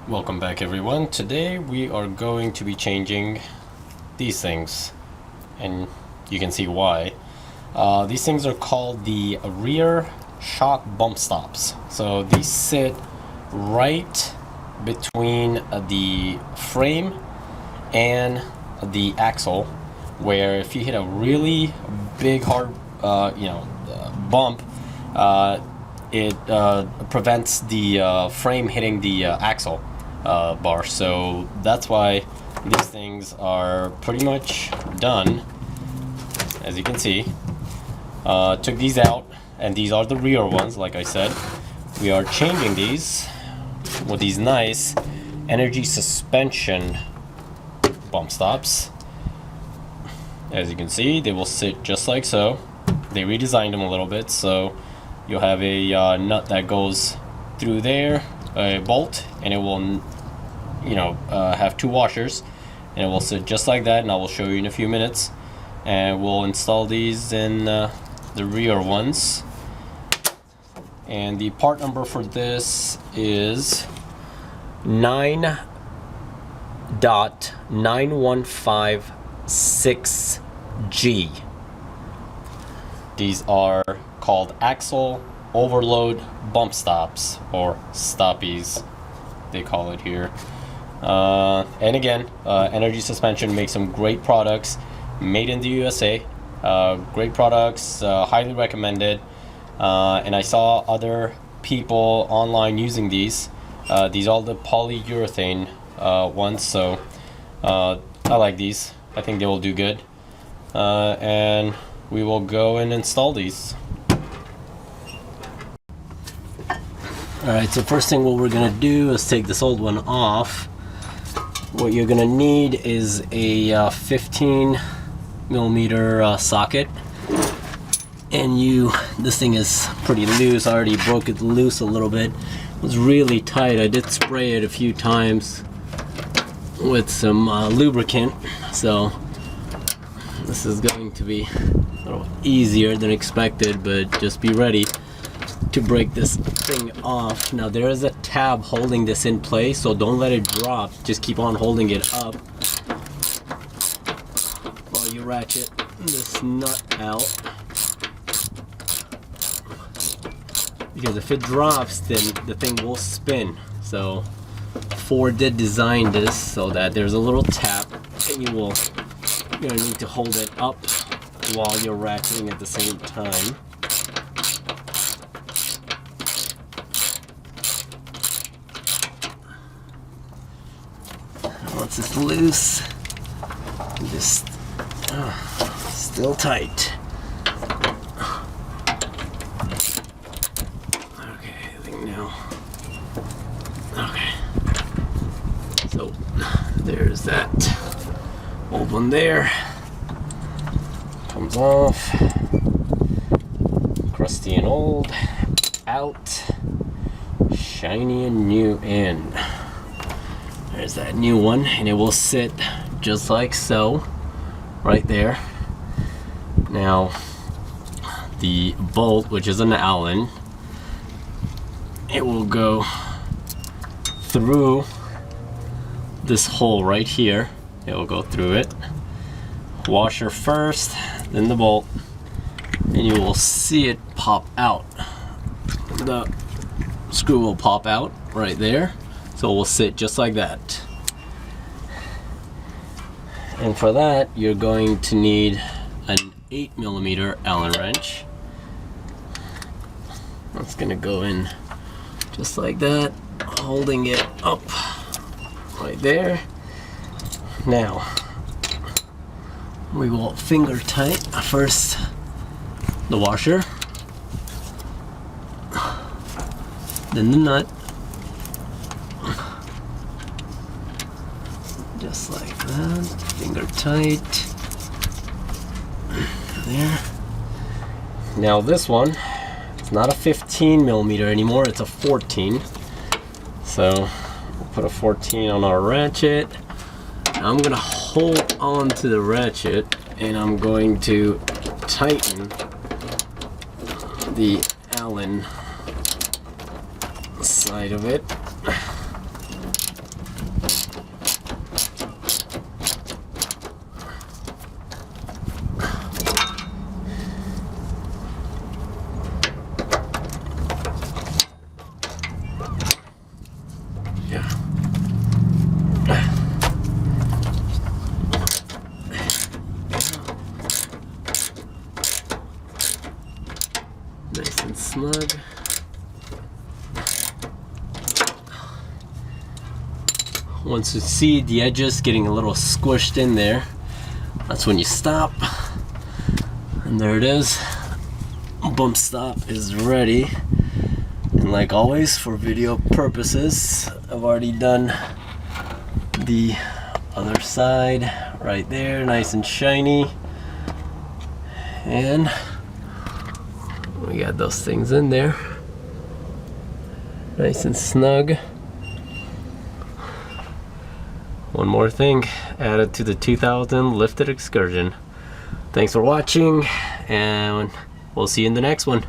Welcome back everyone. Today we are going to be changing these things, and you can see why. These things are called the rear shock bump stops. So these sit right between the frame and the axle, where if you hit a really big hard bump, it prevents the frame hitting the axle bar. So that's why these things are pretty much done. As you can see, took these out, and these are the rear ones. Like I said, we are changing these with these nice energy suspension bump stops. As you can see, they will sit just like so. They redesigned them a little bit, so you'll have a nut that goes through there, a bolt, and it will have two washers, and it will sit just like that, and I will show you in a few minutes. And we'll install these in the rear ones, and the part number for this is 9.9156G. These are called axle overload bump stops, or stoppies they call it here. And again, Energy Suspension makes some great products, made in the USA. Great products, highly recommended. And I saw other people online using these. These are the polyurethane ones, so I like these. I think they will do good. And we will go and install these. Alright, so first thing what we're gonna do is take this old one off. What you're gonna need is a 15 millimeter socket, and this thing is pretty loose. I already broke it loose a little bit. It was really tight. I did spray it a few times with some lubricant, so this is going to be a little easier than expected, but just be ready to break this thing off. Now there is a tab holding this in place, so don't let it drop. Just keep on holding it up while you ratchet this nut out, because if it drops, then the thing will spin. So Ford did design this so that there's a little tap, and you're gonna need to hold it up while you're ratcheting at the same time. Once it's loose, just still tight. Okay, I think now. Okay, so there's that old one there. Comes off. Crusty and old out. Shiny and new in. There's that new one, and it will sit just like so, right there. Now, the bolt, which is an Allen, it will go through this hole right here. It will go through it. Washer first, then the bolt, and you will see it pop out. The screw will pop out right there. So it will sit just like that. And for that, you're going to need an 8 millimeter Allen wrench. That's gonna go in just like that, holding it up right there. Now, we will finger tight first the washer, then the nut. Just like that, finger tight. There. Now this one, it's not a 15 millimeter anymore, it's a 14. So we'll put a 14 on our ratchet. Now I'm gonna hold on to the ratchet, and I'm going to tighten the Allen side of it. snug. Once you see the edges getting a little squished in there, that's when you stop. And there it is. Bump stop is ready. And like always, for video purposes, I've already done the other side right there, nice and shiny. And we got those things in there, nice and snug. One more thing added to the 2000 lifted Excursion. Thanks for watching, and we'll see you in the next one.